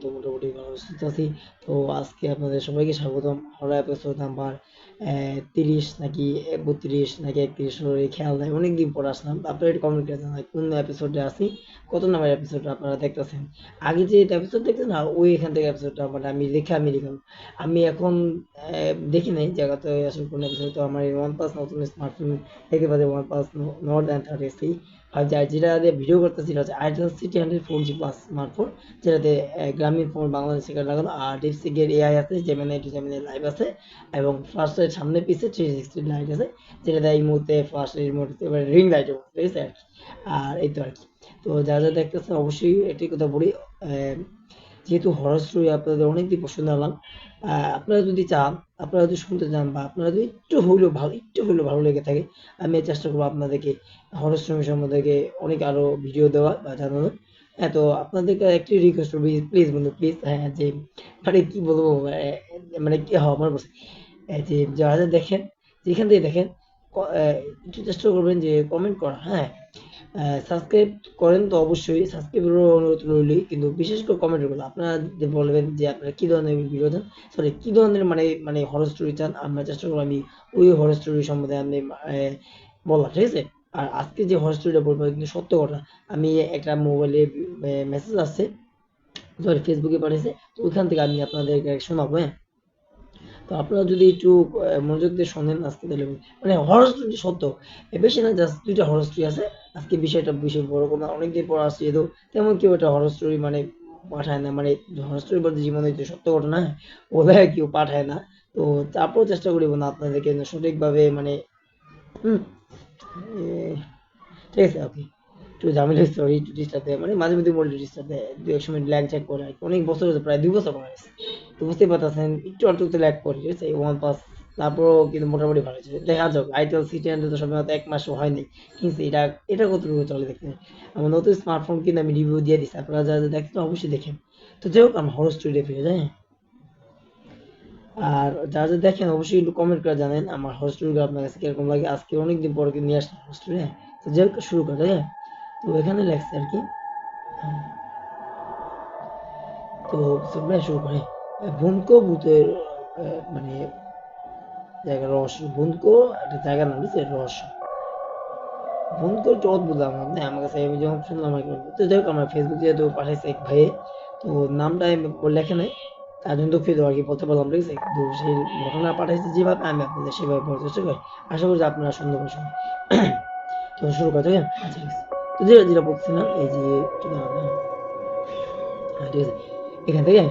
তো মোটামুটি ভালো সুস্থ আছি। তো আজকে আপনাদের সবাইকে স্বাগতম। হলো এপিসোড নাম্বার 30 নাকি 32 নাকি 31 হলো খেয়াল নাই, অনেকদিন পর আসলাম। আপনারা একটু কমেন্ট করে জানান কোন এপিসোডে আছি, কত নাম্বার এপিসোডটা আপনারা দেখতেছেন। আগে যে এপিসোড দেখতেন না, ওই এখান থেকে এপিসোডটা মানে আমি লিখলাম। আমি এখন দেখি নাই জায়গাতে আসলে কোন এপিসোড। তো আমার ওয়ান প্লাস নতুন স্মার্টফোন দেখতে পাচ্ছি, ওয়ান প্লাস নট দ্যান 30 আর যেটা দিয়ে ভিডিও করতেছি এটা হচ্ছে itel city 100 4G plus smartphone, যেটাতে গ্রামীণ ফোন বাংলাদেশ থেকে লাগানো, আর ডিপসিকের এআই আছে, জেমিনি টু জেমিনি লাইভ আছে, এবং ফ্ল্যাশ লাইট সামনে পিছে 360 লাইট আছে, যেটা দেয় এই মুহূর্তে ফ্ল্যাশ রিমোট এবার রিং লাইটের মতো, ঠিক আছে আর কি। আর এই তো আর কি। তো যারা যা দেখতেছেন অবশ্যই এটি কথা বলি, যেহেতু হরর স্টোরি আপনাদের অনেকদিন পছন্দ হলাম, আপনারা যদি চান, আপনারা যদি শুনতে চান, বা আপনারা যদি একটু হলেও ভালো লেগে থাকে, আমি চেষ্টা করবো আপনাদেরকে হরর স্টোরি সম্বন্ধে অনেক আরো ভিডিও দেওয়া বা জানানোর। হ্যাঁ, তো আপনাদেরকে একটি রিকোয়েস্ট করবি, প্লিজ বন্ধু প্লিজ, হ্যাঁ যে মানে কি বলবো, মানে কি হওয়া আমার বলছে, যে যারা যা দেখেন, যেখান থেকে দেখেন, একটু চেষ্টা করবেন যে কমেন্ট করা, হ্যাঁ। সাবস্ক্রাইব করেন তো অবশ্যই, সাবস্ক্রাইবেরও অনুরোধ রইলই, কিন্তু বিশেষ করে কমেন্টের গুলো আপনারা যে বলবেন যে আপনারা কি ধরনের ভিডিও চান, সরি কি ধরনের মানে মানে হরর স্টোরি চান, আমরা চেষ্টা করবো আমি ওই হরর স্টোরি সম্বন্ধে আমি বলা, ঠিক আছে। আর আজকে যে হরর স্টোরিটা বলবো কিন্তু সত্য কথা। আমি একটা মোবাইলে মেসেজ আসছে, সরি ফেসবুকে পাঠিয়েছে, তো ওইখান থেকে আমি আপনাদেরকে শোনাবো, হ্যাঁ। তো আপনারা যদি একটু মনোযোগ দিয়ে শোনেন আজকে, তাহলে মানে হরর স্টোরি সত্য, বেশি না, জাস্ট দুইটা হরর স্টোরি আছে। আজকে বিষয়টা বেশি বড় কোনো, অনেকদিন পর আসছে, যেহেতু তেমন কেউ একটা হরর স্টোরি মানে পাঠায় না, মানে হরর স্টোরি বলতে জীবনে যে সত্য ঘটনা, হ্যাঁ, ওদের কেউ পাঠায় না। তো তারপরেও চেষ্টা করিব না আপনাদেরকে সঠিকভাবে মানে, হুম, এ, ঠিক আছে, ওকে। একটু ঝামেলা হচ্ছে, সরি একটু ডিস্টার্ব দেয়, মানে মাঝে মধ্যে মোবাইল ডিস্টার্ব দেয়, দু এক সময় ল্যাগ চ্যাক করে আর কি। অনেক বছর হচ্ছে, প্রায় 2 বছর পর গেছে। তো বুঝতেই পারতেছেন একটু অল্প একটু ল্যাগ করে, ঠিক আছে, ওয়ান প্লাস। তারপরও কিন্তু মোটামুটি ভালো হয়েছে, দেখা যাক। আইটেল সিটি হান্ড্রেড তো সবাই হয়তো 1 মাসও হয়নি, কিন্তু এটা কতটুকু চলে দেখতে। আমার নতুন স্মার্টফোন কিন্তু আমি রিভিউ দিয়ে দিচ্ছি, আপনারা যারা যা দেখতে অবশ্যই দেখেন। তো যাই হোক, আমার হরর স্টোরি ফিরে যায়, হ্যাঁ। আর যারা যা দেখেন অবশ্যই একটু কমেন্ট করে জানেন আমার হরর স্টোরিগুলো আপনার কাছে কিরকম লাগে। আজকে অনেকদিন পর কিন্তু নিয়ে আসলাম হরর স্টোরি, হ্যাঁ। তো যাই হোক, শুরু করে, হ্যাঁ। তো এখানে লেখছে আর কি, তো চলবে শুরু করে। ভুনকো ভূতের মানে জায়গা রহস্য, ভুনকো একটা জায়গার নাম দিচ্ছে রহস্য। ভুনকো একটু অদ্ভুত আমার, না আমার কাছে, আমি যখন শুনলাম আর কি বলবো। তো যাই হোক, আমার ফেসবুক যেহেতু পাঠাইছে এক ভাইয়ে, তো নামটা আমি লেখে নাই, তার জন্য দুঃখিত আর কি বলতে পারলাম, ঠিক আছে। কিন্তু সেই ঘটনা পাঠাইছে যেভাবে, আমি আপনাদের সেভাবে বলার চেষ্টা করি। আশা করি যে আপনারা সুন্দর করে শুনুন। তো শুরু করতে হবে, আচ্ছা ঠিক আছে। তো যেটা যেটা বলছিলাম, এই যে একটু দাঁড়ান, হ্যাঁ। হ্যাঁ, ঠিক আছে, এখান থেকে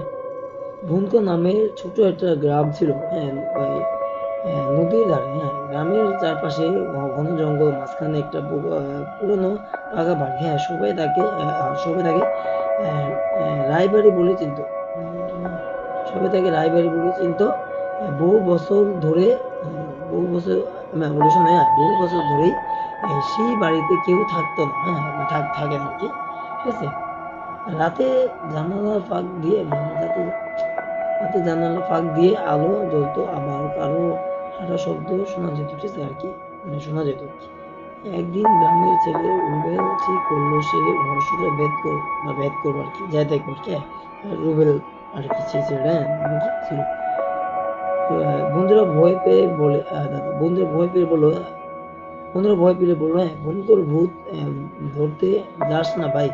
ভুনকো নামের ছোট একটা গ্রাম ছিল, হ্যাঁ, ওই নদীর ধারে, হ্যাঁ। গ্রামের চারপাশে ঘন জঙ্গল, মাঝখানে একটা পুরনো পাকা বাড়ি, হ্যাঁ। সবাই তাকে রায়বাড়ি বলে চিনত। সবাই তাকে রায়বাড়ি বলে চিনত। বহু বছর ধরে, বহু বছর, না ওটা শোনা, হ্যাঁ, বহু বছর ধরেই সেই বাড়িতে কেউ থাকতো না, হ্যাঁ, থাকে না আর কি, ঠিক আছে। রাতে জানালার ফাঁক দিয়ে, রাতে জানালা ফাঁক দিয়ে আলো জ্বলতো, আবার কারো হাঁটা শব্দ শোনা যেত, ঠিক আছে আর কি, মানে শোনা যেত। একদিন গ্রামের ছেলে রুবেল ঠিক করলো সে রহস্যটা ভেদ করবো আর কি, যাই দেখবো আর কি, হ্যাঁ। রুবেল আর কি সেই ছেলেটা, হ্যাঁ, নাম কি ছিল। বন্ধুরা ভয় পেয়ে বলে, দাদা বন্ধুরা ভয় পেয়ে বললো, হ্যাঁ, ভয়ঙ্কর ভূত ধরতে যাস না ভাই,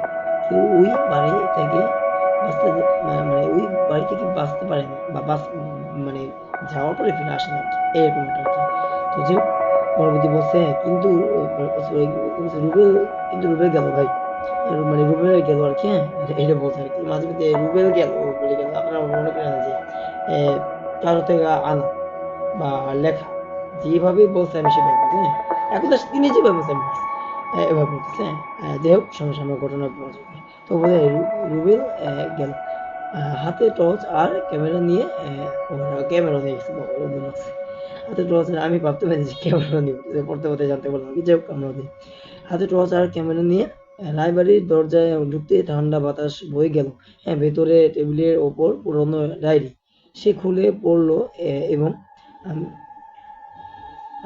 কেউ ওই বাড়ি থেকে মানে ওই বাড়ি থেকে বাঁচতে পারে না, বা মানে যাওয়ার পরে ফিরে আসে না আর কি, এরকম একটা আর কি। তো যে পরবর্তী বলছে, হ্যাঁ, কিন্তু রুবেল, কিন্তু রুবেল গেল ভাই, মানে রুবেল গেল আর কি, হ্যাঁ। এটা বলছে আর কি, মাঝে মধ্যে রুবেল গেল বলে গেল, আপনারা মনে করেন না যে কারো থেকে আনা বা লেখা, যেভাবে বলছে আমি সেভাবে বলছি, হ্যাঁ। এখন তো তিনি যেভাবে বলছে আমি বলছি, এভাবে বলতেছে, হ্যাঁ। যাই হোক, সমস্যা, আমরা ঘটনা বলা যাবে। তো বোধ হয় রুবেল গেল, হাতে টর্চ আর ক্যামেরা নিয়ে, ওরা ক্যামেরা নিয়ে গেছে, বাবা ওদের লাগছে। হাতে টর্চ, আমি ভাবতে পারি যে ক্যামেরা নিয়ে পড়তে পড়তে জানতে পারলাম কি, যাই হোক আমরা ওদের হাতে টর্চ আর ক্যামেরা নিয়ে লাইব্রেরির দরজায় ঢুকতে ঠান্ডা বাতাস বয়ে গেল, হ্যাঁ। ভেতরে টেবিলের ওপর পুরনো ডায়েরি সে খুলে পড়লো, এবং আমি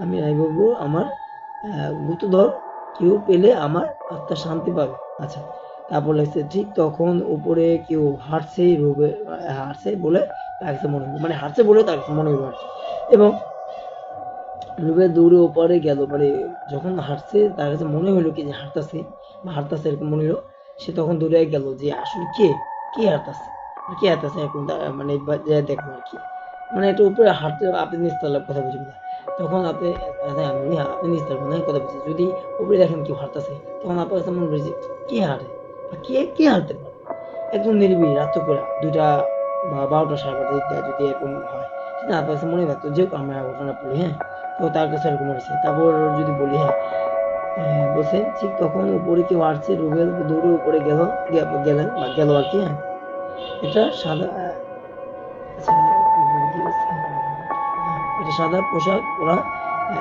আমি রায় আমার গুপ্তধর কেউ পেলে আমার আত্মা শান্তি পাবে, আচ্ছা। তারপর লেখছে ঠিক তখন উপরে কেউ হাঁটছে বলে তার কাছে মনে হলো, মানে হাঁটছে বলে তার কাছে মনে হলো আর কি। এবং রুবেল দৌড়ে ওপারে গেল, মানে যখন হাঁটছে তার কাছে মনে হলো কি যে হাঁটতাছে বা হাঁটতাছে এরকম মনে হলো। সে তখন দৌড়ে গেল যে আসলে কে হাঁটতাছে, কে হাঁটতাছে এখন মানে দেখবো আর কি। মানে একটু উপরে হাঁটতে আপনি নিচতলার কথা বুঝবেন না। তখন আপনি আমি আপনি নিচতলার কথা বুঝছি, যদি উপরে দেখেন কেউ হাঁটতাছে তখন আপনার কাছে মনে হলো যে কে হাঁটে বা কে হাঁটতে পারে। একদম নিরিবিলি রাত্র করে ২টা বা ১২টা ১২:৩০ দিকটা যদি এরকম হয়, সেটা আপনার কাছে মনে হতো যে আমরা ঘটনা পড়ি, হ্যাঁ। তো তার কাছে এরকম হয়েছে। তারপর যদি বলি, হ্যাঁ, বলছে ঠিক তখন উপরে কেউ আসছে, রুবেল দৌড়ে উপরে গেল আর কি, হ্যাঁ। এটা সাদা আচ্ছা, এরপরে কি বলছে? এটা সাদা পোশাক পরা,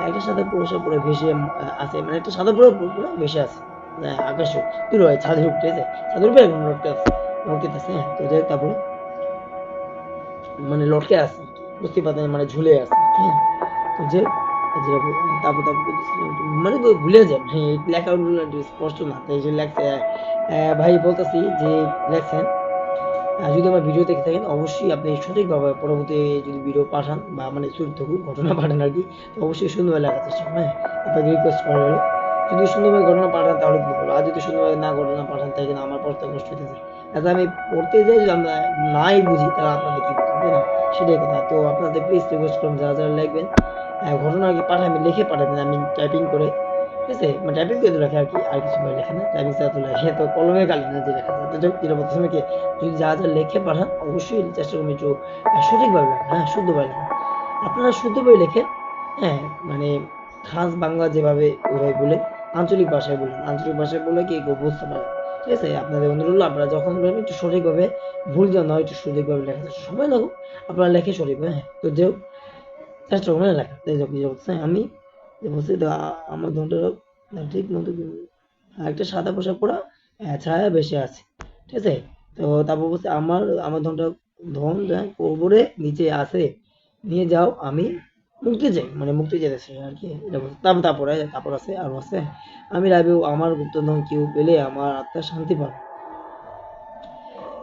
একটা সাদা পোশাক পরে ভেসে আছে, মানে একটা সাদা পরে ভেসে আছে আকাশ দূর হয়, ছাদের উপরে আছে, ছাদের উপরে এখন লটকে আছে, হ্যাঁ। তো যাই হোক, তারপরে মানে লটকে আছে, বুঝতে পারতেন, মানে ঝুলে আছে, হ্যাঁ। তো যে যেটা তারপর বলতেছিলাম, মানে ভুলে যায়, মানে লেখাগুলো একটু স্পষ্ট না, তাই যে লেখছে, ভাই বলতেছি যে লেখছেন, যদি আমার ভিডিও দেখে থাকেন অবশ্যই আপনি সঠিকভাবে পরবর্তী যদি ভিডিও পাঠান বা মানে চরিত্র ঘটনা পাঠান আর কি, তো অবশ্যই সুন্দরভাবে লেখার চেষ্টা করবেন, হ্যাঁ। আপনাকে রিকোয়েস্ট করা হলো, যদি সুন্দরভাবে ঘটনা পাঠান তাহলে কিন্তু ভালো, আর যদি সুন্দরভাবে না ঘটনা পাঠান তাই কিন্তু আমার পড়তে কষ্ট হইতেছে। আচ্ছা, আমি পড়তে যাই, যদি আমরা নাই বুঝি তাহলে আপনাদের কি বুঝবেন, তাই না? সেটাই কথা। তো আপনাদের প্লিজ রিকোয়েস্ট করুন, যারা লিখবেন ঘটনা আর কি পাঠাবেন, লিখে পাঠাবেন, আমি টাইপিং করে, ঠিক আছে, মানে টাইপিং করে তো লেখে আর কি, আর কিছু লেখে না, টাইপিং ছাড়া তো লেখে তো কলমে কালি না যে লেখা যায়। তো যেটা বলতেছি নাকি, যদি যা লেখে পাঠান অবশ্যই চেষ্টা করবেন একটু সঠিকভাবে লেখা, হ্যাঁ, শুদ্ধভাবে লেখা। আপনারা শুদ্ধভাবে লেখেন, হ্যাঁ, মানে খাস বাংলা যেভাবে ওইভাবে বলেন, আঞ্চলিক ভাষায় বলেন, আঞ্চলিক ভাষায় বলে কি কেউ বুঝতে পারে, ঠিক আছে। আপনাদের অনুরোধ হলো আপনারা যখন বলবেন একটু সঠিকভাবে, ভুল যেন না হয়, একটু সঠিকভাবে লেখা সময় লাগুক, আপনারা লেখে সঠিকভাবে, হ্যাঁ। তো যে চেষ্টা করবেন লেখা, তাই বলছে আমি যে বলছি তো আমার ধনটা ঠিক মতো একটা সাদা পোশাক পরা ছায়া বেশি আছে, ঠিক আছে। তো তারপর বলছে আমার ধন যা কবরে নিচে আছে, নিয়ে যাও আমি মুক্তি চাই, মানে মুক্তি চাইতেছে আর কি, এটা বলছে। তারপর আছে আরো আছে, আমি রাবেও আমার গুপ্তধন কেউ পেলে আমার আত্মা শান্তি পাবে।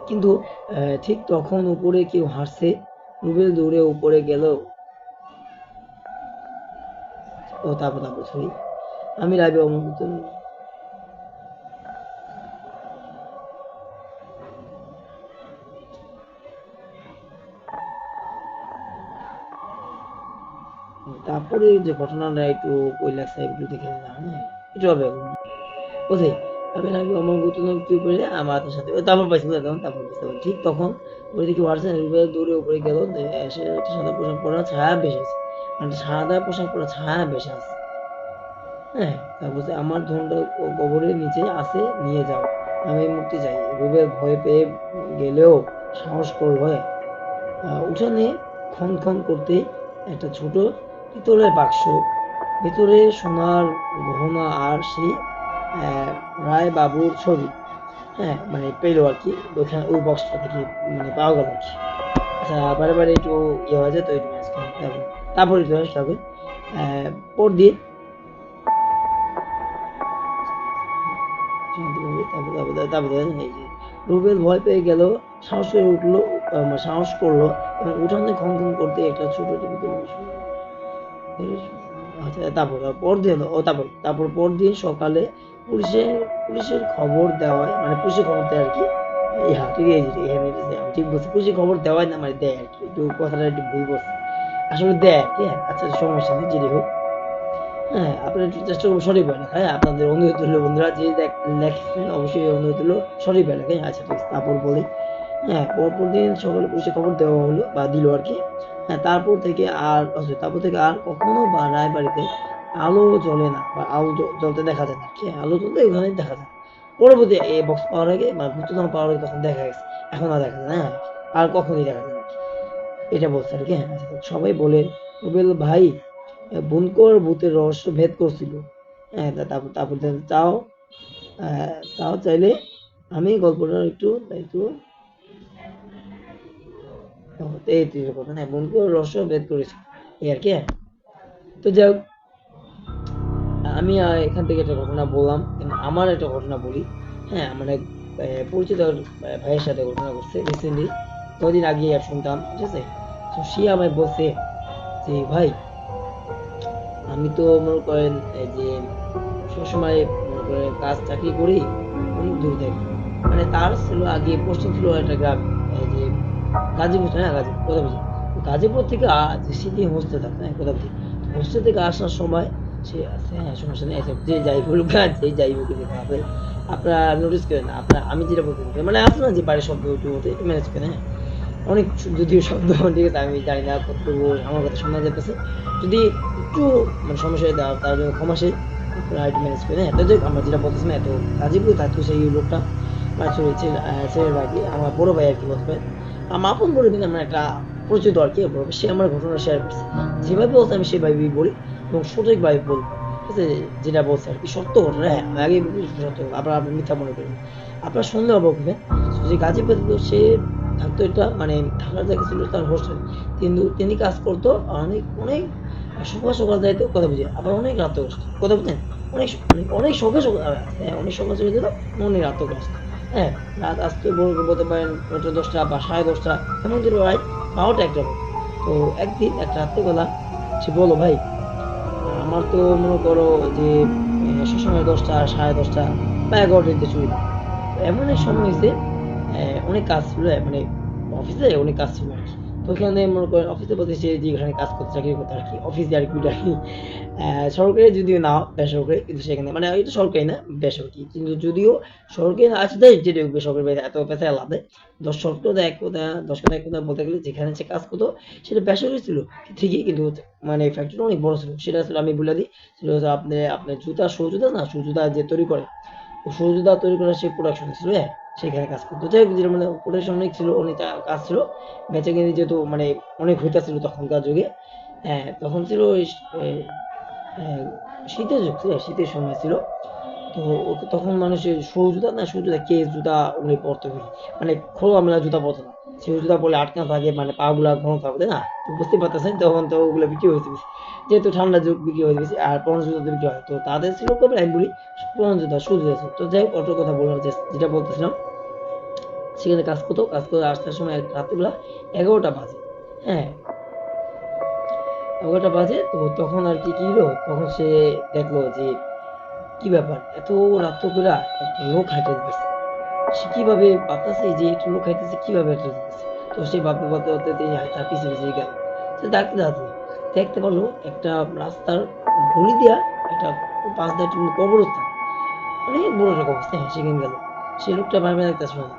কিন্তু ঠিক তখন উপরে কেউ হাসছে, রুবেল দৌড়ে উপরে গেল। ও তারপর সরি, আমি রাবে আমার গুপ্তধন, তারপরে যে ঘটনাটা একটু ওই লাগছে একটু দেখে নিলাম, হ্যাঁ, একটু হবে বুঝলি। আমি লাগবে আমার গুরুত্বপূর্ণ কেউ পেলে আমার হাতের সাথে তারপর পাইছি, বুঝলাম, তারপর বুঝতে পারি ঠিক তখন ওই দিকে হোয়াটসঅ্যাপ দূরে উপরে গেল, এসে একটা সাদা পোশাক পরা ছায়া বেশি আছে, মানে সাদা পোশাক পরা ছায়া বেশি আছে, হ্যাঁ। তারপর আমার ধনটা কবরের নিচে আছে, নিয়ে যাও, আমি মুক্তি চাই। রুবেল ভয় পেয়ে গেলেও সাহস করলো, উঠানে খন করতে একটা ছোট পিতলের বাক্স, ভেতরে সোনার গহনা আর সেই রায় বাবুর ছবি, হ্যাঁ, মানে পেলো আর কি, ওইখানে ওই বক্সটা থেকে মানে পাওয়া গেল আর কি। আচ্ছা, বারে একটু ইয়ে হয়ে যায় তো একটু ম্যানেজ করি, তারপর একটু ম্যানেজ হবে। পরদিন শান্তিভাবে তারপর দেখেন এই যে রুবেল ভয় পেয়ে গেল, সাহস করে উঠলো, সাহস করলো, এবং উঠানে খন করতে একটা ছোট টেবিল, আচ্ছা, তারপর পরদিন সকালে পুলিশের পুলিশের খবর দেওয়ায়, মানে পুলিশের খবর দেয় আর কি, ইহা ঠিক আছে, এখানে আমি ঠিক বলছি, পুলিশের খবর দেওয়ায় না, মানে দেয় আর কি, একটু কথাটা একটু ভুল বলছি, আসলে দেয় আর কি, হ্যাঁ। আচ্ছা, সমস্যা নেই, যেটি হোক, হ্যাঁ, আপনারা একটু চেষ্টা করবেন সঠিকভাবে লেখা, হ্যাঁ। আপনাদের অনুরোধ হলো বন্ধুরা, যে লেখছেন অবশ্যই অনুরোধ হলো সঠিকভাবে লেখা, আচ্ছা ঠিক আছে। তারপর বলি, হ্যাঁ, পরদিন সকালে পুলিশে খবর দেওয়া হলো বা দিল আর কি, হ্যাঁ। তারপর থেকে আর কখনো বা রায়বাড়িতে আলো জ্বলে না, বা আলো জ্বলতে দেখা যায় না, কি আলো জ্বলতে ওখানে দেখা যায়। পরবর্তী এই বক্স পাওয়ার আগে বা গুপ্তধন পাওয়ার আগে তখন দেখা গেছে, এখন আর দেখা যায় না, হ্যাঁ, আর কখনই দেখা যায় না, এটা বলছে আর কি, হ্যাঁ। আচ্ছা, সবাই বলে রুবেল ভাই বুনকর ভূতের রহস্য ভেদ করছিল, হ্যাঁ। তারপর তাও চাইলে আমি গল্পটা একটু এই তুই কথা না, বোনকে রহস্য ভেদ করেছি, এই আর কি, হ্যাঁ। তো যাই হোক, আমি এখান থেকে একটা ঘটনা বললাম, কিন্তু আমার একটা ঘটনা বলি, হ্যাঁ। আমার এক পরিচিত ভাইয়ের সাথে ঘটনা ঘটছে রিসেন্টলি, কদিন আগে আর শুনতাম, ঠিক আছে। তো সে আমায় বলছে যে ভাই, আমি তো মনে করেন এই যে সবসময় মনে করেন কাজ চাকরি করি অনেক দূর থেকে, মানে তার ছিল আগে পোস্টিং ছিল একটা গ্রাম, এই যে গাজীপুর, হ্যাঁ গাজীপুর, কথা বুঝি। তো গাজীপুর থেকে যে সিটি হোস্টেল থাকতো, হ্যাঁ কথা বুঝি। হোস্টেল থেকে আসার সময় সে আছে, হ্যাঁ সমস্যা নেই, আচ্ছা, যে যাই বলুক আর যে যাই হোক যেতে হবে, আপনারা নোটিস করেন, আপনার আমি যেটা বলতে চাই, মানে আপনার যে বাড়ির শব্দ একটু একটু ম্যানেজ করেন, হ্যাঁ। অনেক যদিও শব্দ ঠিক আছে, আমি জানি না কতটুকু আমার কথা শোনা যেতেছে, যদি একটু মানে সমস্যা হয় তার জন্য ক্ষমাসী, আপনারা একটু ম্যানেজ করেন, হ্যাঁ। তো যাই হোক, আমরা যেটা বলতেছি না, এত গাজীপুর থাকতো সেই লোকটা, মানে সরি ছেলের বাড়ি, আমার বড় ভাই আর কি বলতে পারেন, আমার আপন বলে কিন্তু আমার একটা পরিচিত আর কি বলবো, সে আমার ঘটনা শেয়ার করছে, যেভাবে বলছে আমি সেভাবেই বলি এবং সঠিকভাবে বলবো, ঠিক আছে। যেটা বলছে আর কি সত্য ঘটনা, হ্যাঁ আমি আগে বলি সত্য, আপনার আপনি মিথ্যা মনে করেন, আপনার সন্দেহ বলবেন। যে গাজীপুর তো সে থাকতো, এটা মানে থাকার জায়গা ছিল তার হোস্টেল, কিন্তু তিনি কাজ করতো অনেক অনেক সকাল সকাল যাইতো, কথা বুঝে, আবার অনেক রাতে আসতো, কথা বুঝলেন, অনেক অনেক অনেক সকাল সকাল, হ্যাঁ অনেক সকাল চলে যেত, অনেক রাতে আসতো, হ্যাঁ। রাত আসতে বলতে পারেন 9টা 10টা বা 10:30, এমন দিন রাত 12টা 1টা। তো একদিন এক রাত্রেবেলা সে বলো ভাই, আমার তো মনে করো যে সবসময় 10টা 10:30 বা 11টাতে চুরি দেয়। তো এমন এক সময় হয়েছে, অনেক কাজ ছিল, মানে অফিসে অনেক কাজ ছিল আর কি। তো ওখানে মনে করেন অফিসে বলতে সে যেখানে কাজ করতে চাকরি করতে আর কি, অফিসে আর কি, ওটা আর কি সরকারি যদিও না, বেসরকারি, কিন্তু সেখানে মানে এটা সরকারি না বেসরকারি, কিন্তু যদিও সরকারি না আছে তাই, যেটা বেসরকারি বাইরে এত পয়সা আলাদা, 10 কথা এক কথা 10 কথা এক কথা বলতে গেলে, যেখানে সে কাজ করতো সেটা বেসরকারি ছিল ঠিকই, কিন্তু মানে ফ্যাক্টরি অনেক বড় ছিল, সেটা আসলে আমি বলে দিই, সেটা হচ্ছে আপনার আপনার জুতা, শু জুতা না, শু জুতা যে তৈরি করে, ও শু জুতা তৈরি করার সে প্রোডাকশন ছিল, হ্যাঁ। সেখানে কাজ করতো, যাই হোক, যেটা মানে প্রোডাকশন অনেক ছিল, অনেক কাজ ছিল, বেচা কিনে যেহেতু মানে অনেক হইতাছিল তখনকার যুগে, হ্যাঁ তখন ছিল হ্যাঁ, শীতের যুগ ছিল, শীতের সময় ছিল। তো তখন মানুষের শু জুতা না, শু জুতা কেস জুতা ওগুলি পরতে হই, মানে খোলামেলা জুতা পরতো না, শু জুতা পরলে আটকানো থাকে, মানে পা গুলা ঘন থাকবে, তাই না? তো বুঝতে পারতেছেন, তখন তো ওগুলো বিক্রি হয়েছে বেশি, যেহেতু ঠান্ডা যুগ বিক্রি হয়ে বেশি, আর পুরানো জুতা তো বিক্রি হয়, তো তাদের ছিল কবে আমি বলি পুরানো জুতা, শু জুতা ছিল। তো যাই হোক, অটোর কথা বললাম, যেটা বলতেছিলাম, সেখানে কাজ করতো, কাজ করে আসার সময় রাত্রিবেলা 11টা বাজে, হ্যাঁ 11টা বাজে। তো তখন আর কি কি হলো, তখন সে দেখলো যে কি ব্যাপার, এত রাত্র করে একটা লোক হাঁটে দিতেছে, সে কিভাবে ভাবতেছে যে একটা লোক হাঁটতেছে, কিভাবে হাঁটে দিতেছে। তো সে ভাবতে ভাবতে ভাবতে তিনি তার পিছিয়ে পিছিয়ে গেল, সে ডাকতে ডাকতে দেখতে পারলো একটা রাস্তার গলি দিয়া একটা পাশ দিয়ে একটা কবরস্থান, অনেক বড় একটা কবরস্থান, হ্যাঁ সেখানে গেল। সে লোকটা ভাবে দেখতে শোনা,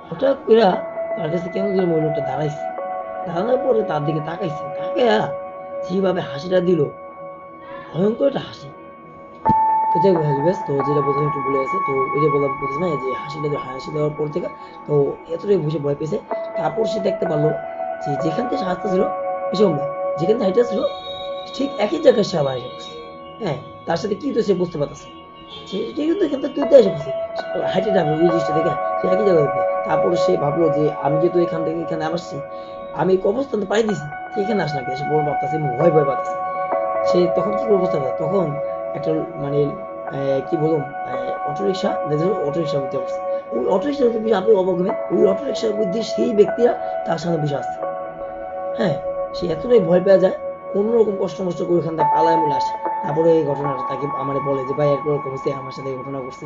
হঠাৎ করে তার কাছে কেমন যেন ওই লোকটা দাঁড়াইছে, দাঁড়ানোর পরে তার দিকে তাকাইছে, তাকাইয়া যেভাবে হাসিটা দিল, ভয়ঙ্কর একটা হাসি। তো যাই হোক হ্যাঁ, তো যেটা বলছিলাম একটু ভুলে গেছে, তো ওই যে বললাম বলতেছি না, এই যে হাসি দেওয়ার পর থেকে তো এতটাই বসে ভয় পেয়েছে। তারপর সে দেখতে পারলো যে যেখান থেকে সে হাসতেছিল, বেশি কম না, যেখান থেকে হাঁটতেছিল ঠিক একই জায়গায় সে আবার এসে বসছে, হ্যাঁ। তার সাথে কি তো সে বুঝতে পারতেছে, সে ঠিক কিন্তু এখান থেকে তুই এসে বসে হাইটে যাবে ওই জিনিসটা দেখে, সে একই জায়গায় দেখবে। তারপর সে ভাবলো যে আমি যেহেতু এখান থেকে এখানে আসছি, আমি কবরস্থান তো পাই দিছি, সে এখানে আসে না, সে বড় ভাবতেছে, ভয় ভয় পাচ্ছে। সে তখন কি অবস্থা হয়, তখন একটা মানে কি বলুন, অটোরিকশা, অটোরিকশার মধ্যে অবস্থা, ওই অটোরিকশার মধ্যে আপনি অবাক হবেন, ওই অটোরিকশার মধ্যে সেই ব্যক্তিরা তার সামনে বসে আসছে, হ্যাঁ। সে এতটাই ভয় পেয়ে যায়, কোনো রকম কষ্ট মষ্ট করে ওখান থেকে পালায় মূলে আসে। তারপরে এই ঘটনাটা তাকে আমার বলে যে ভাই এরকম হয়েছে, আমার সাথে এই ঘটনা ঘটছে।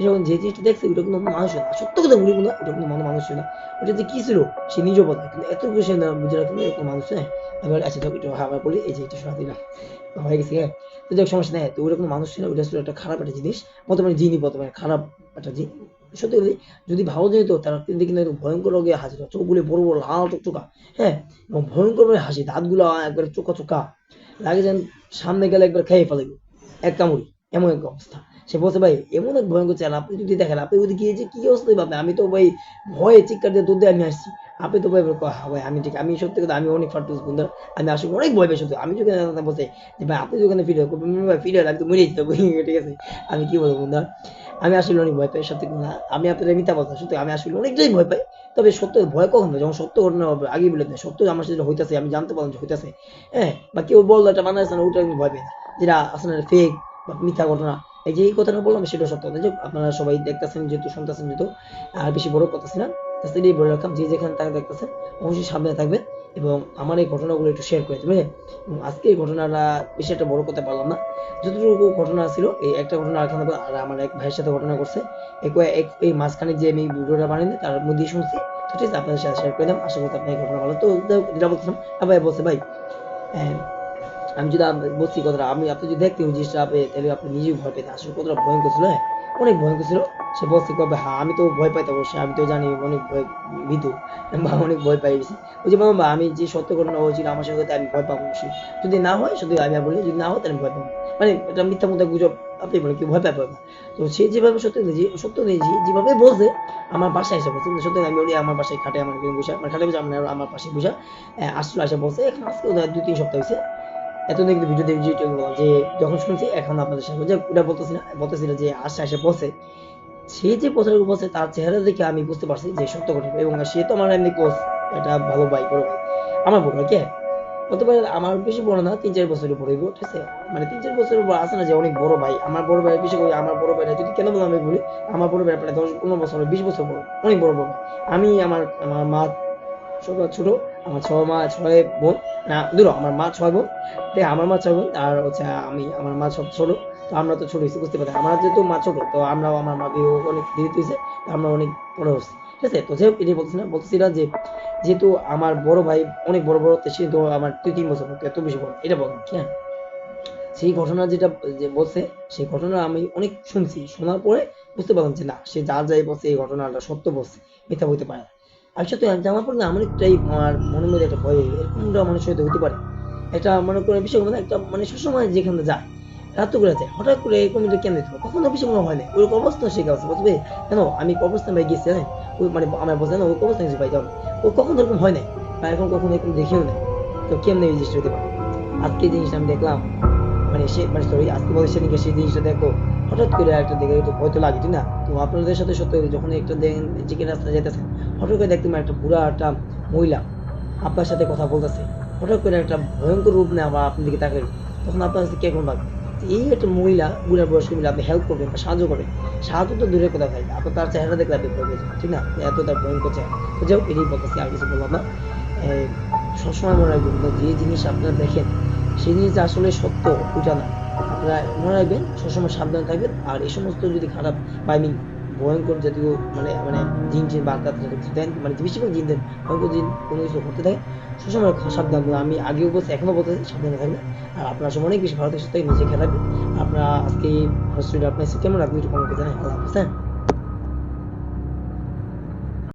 যখন যে জিনিসটা দেখছে ওটা কোনো মানুষ না, সত্য কথা বলি, কোনো ওটা কোনো মানুষ না, ওটা যে কি ছিল সে নিজেও বলে, কিন্তু এত কিছু না বুঝে রাখলো এরকম মানুষ, হ্যাঁ। আমি বলি, আচ্ছা একটু হাবার বলি, এই যে এটা শোনা দিলাম, হয়ে গেছে, হ্যাঁ। তো দেখ সমস্যা নেই, তো ওরকম মানুষ ছিল, ওটা ছিল একটা খারাপ একটা জিনিস, বর্তমানে জিনই, বর্তমানে খারাপ একটা জিনিস। সত্যি বলি, যদি ভালো যেত তারা কিন্তু কিন্তু একদম ভয়ঙ্কর রোগে হাজির হয়, চোখগুলি বড় বড় লাল টুকটুকা, হ্যাঁ, এবং ভয়ঙ্কর ভাবে হাসি, দাঁতগুলো একবার চোখা চোখা, লাগে যেন সামনে গেলে একবার খেয়ে ফেলাইব এক কামড়ি, এমন এক অবস্থা। সে বলছে ভাই এমন এক ভয়ঙ্কর চেহারা, আপনি যদি দেখেন, আপনি ওদিকে গিয়ে যে কি অবস্থা ভাববেন, আমি তো ভাই ভয়ে চিৎকার দিয়ে দৌড় দিয়ে আমি আসছি, আপনি তো ভাই হ্যাঁ ভাই আমি ঠিক, আমি সত্যি কথা, আমি অনেক ফাটুস বন্ধু, আমি আসলে অনেক ভয় পাই সত্যি, আমি যদি বলতে যে ভাই আপনি যদি ওখানে ফিরে ভাই ফিরে আমি তো মরেই যাবো, ঠিক আছে। আমি কি বলবো বন্ধু, আমি আসলে অনেক ভয় পাই সত্যি কথা, আমি আপনাদের মিথ্যা কথা, সত্যি আমি আসলে অনেকটাই ভয় পাই। তবে সত্য ভয় কখন পাই, যখন সত্য ঘটনা হবে, আগেই বলে দেয় সত্য আমার সাথে হইতাছে, আমি জানতে পারলাম যে হইতাছে, হ্যাঁ, বা কেউ বললো একটা বানাইছে না, ওটা আমি ভয় পাই না, যেটা আসলে ফেক বা মিথ্যা ঘটনা, এই যে এই কথাটা বললাম সেটা সত্য কথা, যে আপনারা সবাই দেখতেছেন যেহেতু, শুনতেছেন যেহেতু, আর বেশি বড় কথা না, তাছাড়া বলে রাখলাম যে যেখানে তাকে দেখতেছেন অবশ্যই সাবধানে থাকবেন এবং আমার এই ঘটনাগুলো একটু শেয়ার করে দেবেন। এবং আজকে এই ঘটনাটা বেশি একটা বড় করতে পারলাম না, যতটুকু ঘটনা ছিল এই একটা ঘটনা এখানে, আর আমার এক ভাইয়ের সাথে ঘটনা করছে এই মাঝখানে যে আমি ভিডিওটা বানিয়ে তার মধ্যে শুনছি, তো ঠিক আছে আপনাদের সাথে শেয়ার করে দিলাম, আশা করছি আপনার এই ঘটনা ভালো। তো যেটা বলছিলাম, ভাই বলছে ভাই, আহ, আমি যদি বলছি কথাটা, আপনি যদি দেখতেন ওই জিনিসটা তাহলে আপনি নিজেও ভয় পেতেন, আসলে কতটা ভয়ঙ্কর ছিল, হ্যাঁ অনেক ভয়ঙ্কর ছিল। সে বলছে কবে, হ্যাঁ আমি তো ভয় পাইতে অবশ্যই, আমি তো জানি অনেক ভয়, ভীতু বা অনেক ভয় পাই গেছি। ওই যে বললাম বা আমি যে সত্য ঘটনা হয়েছিল আমার সঙ্গে, আমি ভয় পাবো অবশ্যই, যদি না হয় শুধু আমি বলি যদি না হয় তাহলে আমি ভয় পাবো, মানে এটা মিথ্যা মধ্যে গুজব, আপনি বলেন কি ভয় পাবো না। তো সে যেভাবে সত্য নিয়েছি যেভাবে বলছে, আমার বাসায় এসে বলছে সত্য, আমি বলি আমার বাসায় খাটে আমার বসে, আমার খাটে বসে আমার পাশে বসে আসলে আসে বলছে, এখন আজকে 2-3 সপ্তাহ হয়েছে, এতদিন কিন্তু ভিডিও দেখে বললাম যে যখন শুনছি এখন আপনাদের সাথে যে ওটা বলতেছি না যে আশে বসে, সে যে কথাটা বলছে তার চেহারা দেখে আমি বুঝতে পারছি যে সত্য ঘটনা, এবং সে তো আমার এমনি ক্লোজ, এটা ভালো ভাই, বড় ভাই, আমার বড় ভাই কে, হতে পারে আমার বেশি বড় না, 3-4 বছরের উপরে হইব, ঠিক আছে, মানে 3-4 বছরের উপর আছে না যে অনেক বড় ভাই, আমার বড় ভাই বেশি করে, আমার বড় ভাইরা যদি কেন বললাম আমি বলি, আমার বড় ভাই প্রায় 10-15 বছর 20 বছর বড়, অনেক বড় বড়। আমি আমার আমার মা ছোট, আমার 6 বোন, না ধরো আমার মা 6 বোন, ঠিক আমার মা 6 বোন, আর হচ্ছে আমার মা সব ছোট, তো আমরা তো ছোট হয়েছি বুঝতে পারি, আমার যেহেতু মা ছোট, তো আমরাও আমার মা বিয়ে অনেক দেরিতে হয়েছে, তো আমরা অনেক বড় হচ্ছি, ঠিক আছে। তো যাই হোক এটাই বলতেছিলাম যে যেহেতু আমার বড় ভাই অনেক বড় বড়, সে তো আমার 2-3 বছর এত বেশি বড়, এটা বললাম কি, হ্যাঁ সেই ঘটনা যেটা যে বলছে, সেই ঘটনা আমি অনেক শুনছি, শোনার পরে বুঝতে পারলাম যে না, সে যা যাই বলছে এই ঘটনাটা সত্য বলছে, মিথ্যা বলতে পারে না। আমি সত্যি জানার পর না আমার একটাই আমার মনের মধ্যে একটা ভয়, এরকমটা মানুষের সাথে হতে পারে, এটা মনে করে বিষয় মানে একটা মানে সবসময় যেখানে যায় রাত করে যায়, হঠাৎ করে এরকম এটা কেন দিতে হবে, কখনো বেশি মনে হয় না ওই অবস্থা শিখা আছে বুঝবে, কেন আমি কবরস্থান ভাই গেছি, হ্যাঁ ওই মানে আমার বলছে না ওই কবরস্থান গেছি ভাই, যাও ও কখনো এরকম হয় নাই, বা এখন কখনো এরকম দেখিও না, তো কেমনে এই জিনিসটা হতে পারে। আজকে এই জিনিসটা আমি দেখলাম, মানে সে মানে সরি আজকে বলে সেদিনকে সেই জিনিসটা দেখো, হঠাৎ করে একটা দেখে একটু ভয় তো লাগে ঠিক না। তো আপনাদের সাথে সত্যি যখন একটা দেখেন চিকেন রাস্তা যেতেছেন, হঠাৎ করে দেখতে একটা বুড়া একটা মহিলা আপনার সাথে কথা বলতেছে, হঠাৎ করে একটা ভয়ঙ্কর রূপ নেয় আবার আপনার দিকে তাকাবে, তখন আপনার কাছে কেমন লাগবে, এই একটা মহিলা বুড়া বয়স্ক মহিলা আপনি হেল্প করবেন বা সাহায্য করবেন, সাহায্য তো দূরের কথা ভাই, আপনার তার চেহারা দেখলে আপনি ভয় পেয়ে যাবেন ঠিক না, এত তার ভয়ঙ্কর চেহারা। তো যাই হোক এটাই বলতেছি, আর কিছু বললাম না। এই, সবসময় মনে রাখবেন যে জিনিস আপনারা দেখেন সেই জিনিসটা আসলে সত্য ওইটা না, আপনারা মনে রাখবেন সবসময় সাবধানে থাকবেন, আর এই সমস্ত যদি খারাপ বা I mean ভয়ঙ্কর জাতীয় মানে মানে জিন টিন বা আত্মা দেন, মানে বেশিরভাগ জিনদের ভয়ঙ্কর জিন কোনো কিছু করতে থাকে, সবসময় সাবধান থাকবেন। আমি আগেও বলছি এখনো বলতেছি সাবধানে থাকবেন, আর আপনার সময় অনেক বেশি ভালো থাকতে নিজে খেয়াল রাখবেন। আপনারা আজকে এই হসপিটাল আপনার কেমন রাখবেন একটু কমেন্টে জানাই। আল্লাহ হাফেজ, হ্যাঁ।